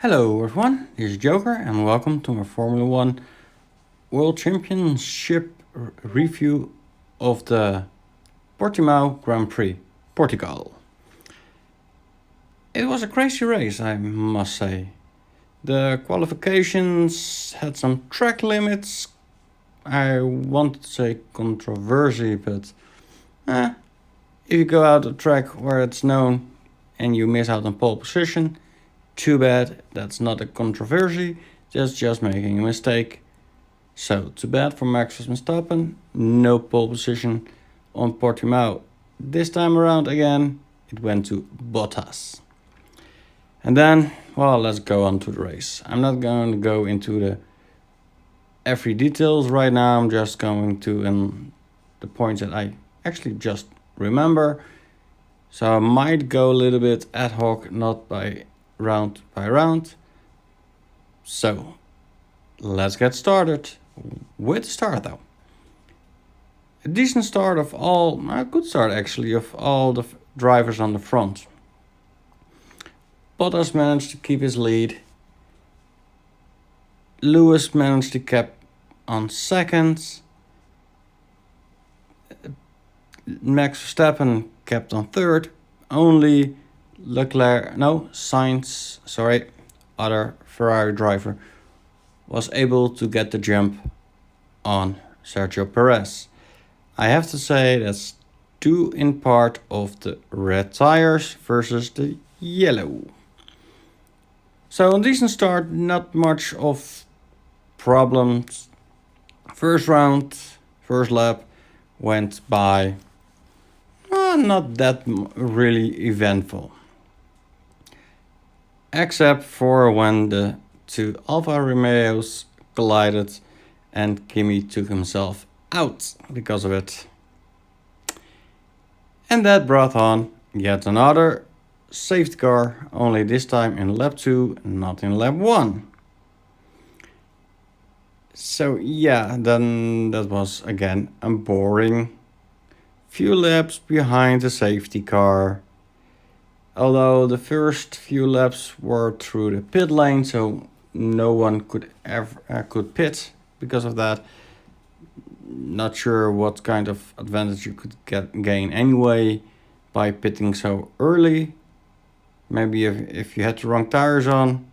Hello everyone, this is Joker and welcome to my Formula 1 World Championship review of the Portimao Grand Prix, Portugal. It was a crazy race, I must say. The qualifications had some track limits. I wanted to say controversy, but if you go out a track where it's known and you miss out on pole position, too bad, that's not a controversy, just making a mistake. So, too bad for Max Verstappen, no pole position on Portimao. This time around again, it went to Bottas. And then, let's go on to the race. I'm not going to go into the every details right now, I'm just going to the points that I actually just remember. So I might go a little bit ad hoc, not by round by round. So let's get started with the start though. A decent start of all, a good start actually, of all the drivers on the front. Bottas managed to keep his lead. Lewis managed to keep on second. Max Verstappen kept on third. Only Sainz, other Ferrari driver, was able to get the jump on Sergio Perez. I have to say that's due in part of the red tires versus the yellow. So a decent start, not much of problems. First lap went by, not that really eventful. Except for when the two Alfa Romeos collided and Kimi took himself out because of it. And that brought on yet another safety car, only this time in lap 2, not in lap 1. So then that was again a boring few laps behind the safety car. Although the first few laps were through the pit lane, so no one could pit because of that. Not sure what kind of advantage you could gain anyway by pitting so early. Maybe if you had the wrong tires on.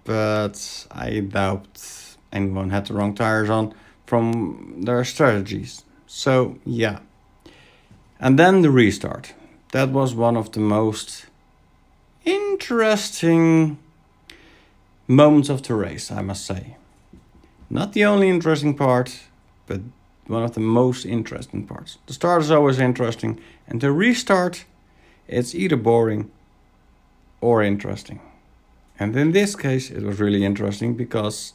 But I doubt anyone had the wrong tires on from their strategies. So and then the restart. That was one of the most interesting moments of the race, I must say. Not the only interesting part, but one of the most interesting parts. The start is always interesting, and the restart, it's either boring or interesting. And in this case, it was really interesting because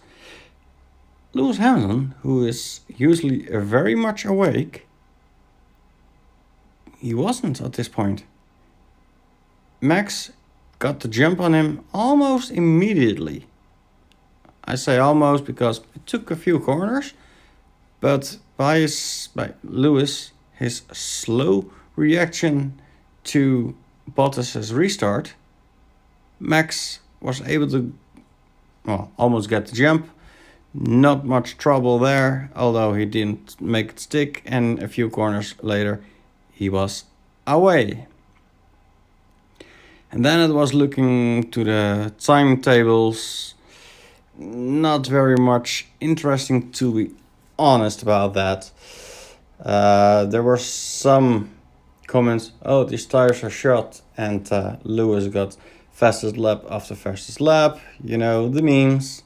Lewis Hamilton, who is usually very much awake, he wasn't at this point. Max got the jump on him almost immediately. I say almost because it took a few corners, but by Lewis, his slow reaction to Bottas' restart, Max was able to almost get the jump. Not much trouble there, although he didn't make it stick, and a few corners later he was away. And then it was looking to the timetables. Not very much interesting, to be honest about that. There were some comments, these tires are shot, and Lewis got fastest lap after fastest lap, the memes.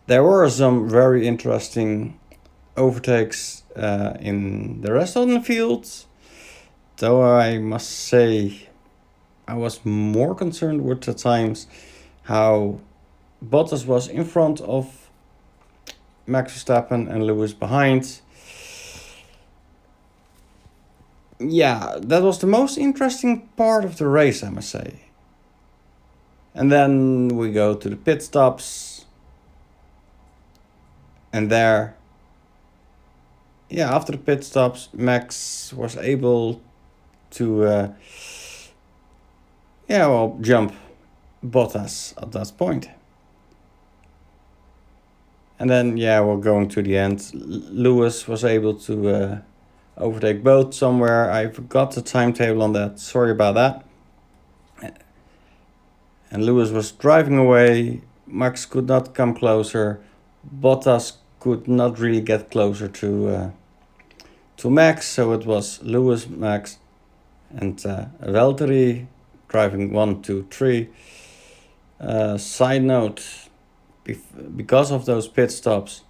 There were some very interesting overtakes in the rest of the field, though I must say I was more concerned with the times how Bottas was in front of Max Verstappen and Lewis behind. That was the most interesting part of the race, I must say. And then we go to the pit stops. And there, after the pit stops, Max was able to jump Bottas at that point. And then, yeah, we're going to the end. Lewis was able to overtake both somewhere. I forgot the timetable on that. Sorry about that. And Lewis was driving away. Max could not come closer. Bottas could not really get closer to Max. So it was Lewis, Max, and Valtteri driving 1, 2, 3. Side note, because of those pit stops,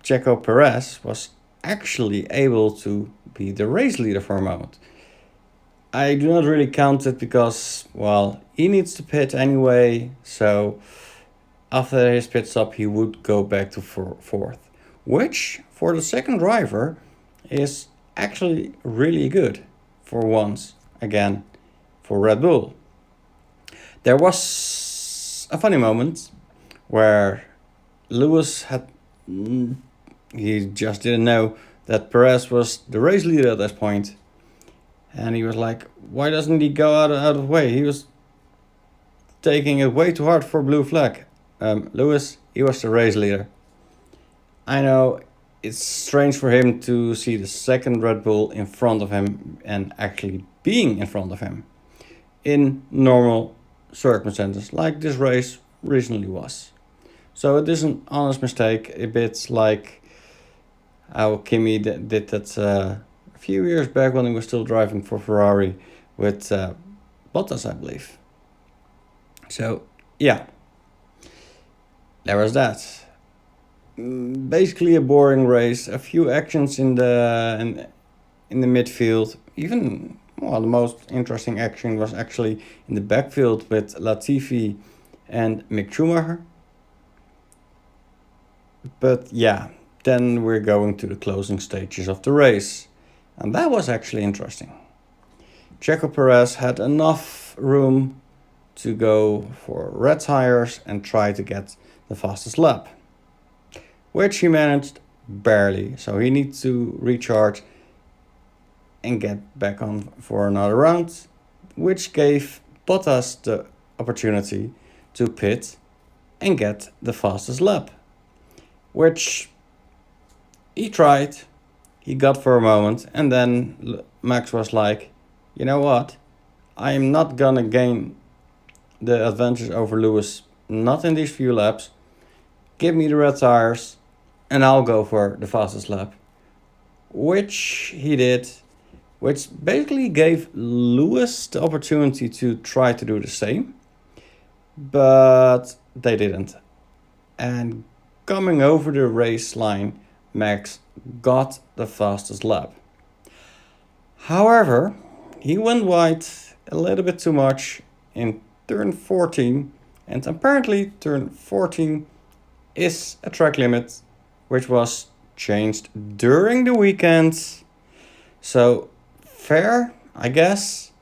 Checo Perez was actually able to be the race leader for a moment. I do not really count it because, well, he needs to pit anyway, so after his pit stop he would go back to fourth, which for the second driver is actually really good for once again for Red Bull. There was a funny moment where Lewis he just didn't know that Perez was the race leader at this point. And he was like, why doesn't he go out of the way? He was taking it way too hard for blue flag. Lewis, he was the race leader. I know it's strange for him to see the second Red Bull in front of him and actually being in front of him in normal circumstances, like this race recently was. So it is an honest mistake, a bit like how Kimi did that a few years back when he was still driving for Ferrari with Bottas, I believe. So, yeah, there was that. Basically a boring race, a few actions in the midfield. Even, well, the most interesting action was actually in the backfield with Latifi and Mick Schumacher. But yeah, then we're going to the closing stages of the race. And that was actually interesting. Checo Perez had enough room to go for red tires and try to get the fastest lap, which he managed barely. So he needs to recharge and get back on for another round, which gave Bottas the opportunity to pit and get the fastest lap, which he tried. He got for a moment, and then Max was like, you know what, I am not gonna gain the advantage over Lewis, not in these few laps. Give me the red tires and I'll go for the fastest lap, which he did, which basically gave Lewis the opportunity to try to do the same, but they didn't. And coming over the race line, Max got the fastest lap. However, he went wide a little bit too much in turn 14, and apparently turn 14 is a track limit which was changed during the weekend. So fair, I guess.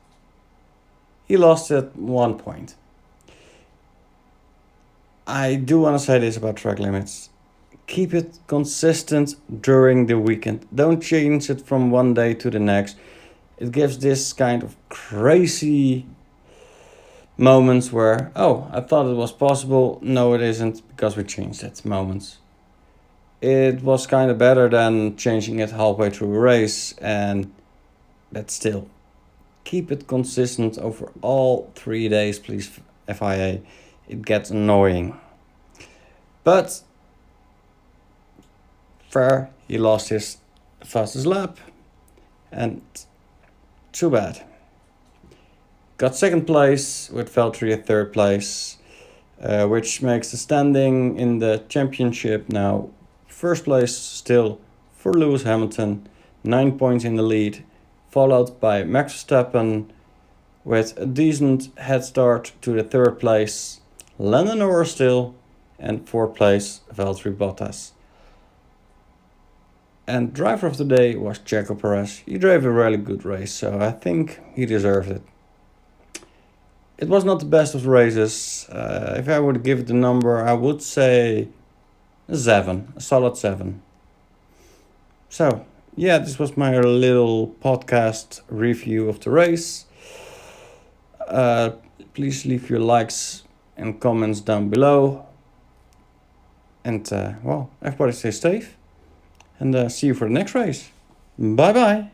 He lost at 1 point. I do want to say this about track limits. Keep it consistent during the weekend. Don't change it from one day to the next. It gives this kind of crazy moments where, oh, I thought it was possible. No, it isn't because we changed it moments. It was kind of better than changing it halfway through a race, but still, keep it consistent over all 3 days, please, FIA. It gets annoying. But fair, he lost his fastest lap, and too bad. Got second place with Valtteri at third place, which makes the standing in the championship now first place still for Lewis Hamilton, 9 points in the lead, followed by Max Verstappen with a decent head start to the third place, Lando Norris still, and fourth place Valtteri Bottas. And driver of the day was Checo Perez. He drove a really good race, so I think he deserved it. It was not the best of races. If I would give it a number, I would say a 7, a solid 7. So, yeah, this was my little podcast review of the race. Please leave your likes and comments down below. And well, everybody stay safe. And see you for the next race. Bye bye.